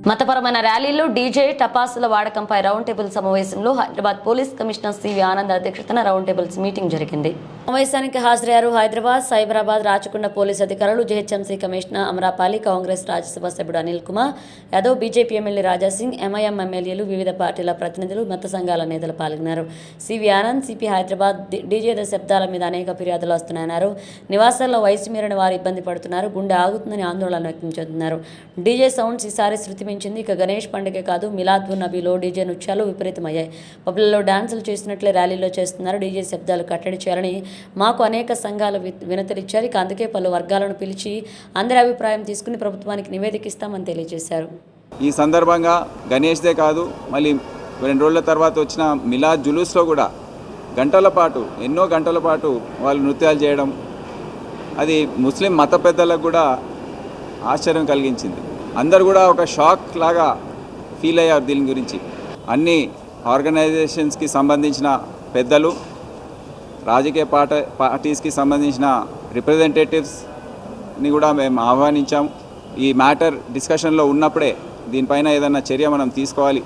మతపరమైన ర్యాలీలో డీజే టపాసుల వాడకంపై రౌండ్ టేబుల్ సమావేశంలో Hyderabad police commissioner CV Anand అధ్యక్షతన రౌండ్ టేబుల్స్ మీటింగ్ జరిగింది. సమావేశానికి హాజరయ్యారు హైదరాబాద్, సైబరాబాద్, రాచకొండ పోలీస్ అధికారులు, జీహెచ్ఎంసీ కమిషనర్ అమరాపాలి, కాంగ్రెస్ రాజ్యసభ సభ్యుడు Anil Kumar Yadav, BJP MLA Raja Singh, MIM ఎమ్మెల్యేలు, వివిధ పార్టీల ప్రతినిధులు, మత సంఘాల నేతలు పాల్గొన్నారు. CV Anand, CP Hyderabad DJ శబ్దాల మీద అనేక ఫిర్యాదులు వస్తున్నాయన్నారు. నివాసాల్లో వయసు మీరిన వారు ఇబ్బంది పడుతున్నారు, గుండె ఆగుతుందని ఆందోళన వ్యక్తం చేస్తున్నారు. డీజే సౌండ్స్ ఈసారి శృతి మించింది. ఇక గణేష్ పండుగ కాదు, మిలాద్ ఉన్ నబీలో డీజే నృత్యాలు విపరీతమయ్యాయి. పబ్లలో డాన్సులు చేసినట్లే ర్యాలీలో చేస్తున్నారు. డీజే శబ్దాలు కట్టడి చేయాలని మాకు అనేక సంఘాలు వినతులిచ్చారు. ఇక అందుకే పలు వర్గాలను పిలిచి అందరి అభిప్రాయం తీసుకుని ప్రభుత్వానికి నివేదిక ఇస్తామని తెలియజేశారు. ఈ సందర్భంగా గణేష్దే కాదు, మళ్ళీ 2 రోజుల తర్వాత వచ్చిన మిలాద్ జులూస్లో కూడా ఎన్నో గంటల పాటు వాళ్ళు నృత్యాలు చేయడం, అది ముస్లిం మత పెద్దలకు కూడా ఆశ్చర్యం కలిగించింది. అందరు కూడా ఒక షాక్ లాగా ఫీల్ అయ్యారు దీని గురించి. అన్ని ఆర్గనైజేషన్స్కి సంబంధించిన పెద్దలు, రాజకీయ పార్టీస్కి సంబంధించిన రిప్రజెంటేటివ్స్ని కూడా మేము ఆహ్వానించాము. ఈ మ్యాటర్ డిస్కషన్లో ఉన్నప్పుడే దీనిపైన ఏదైనా చర్య మనం తీసుకోవాలి.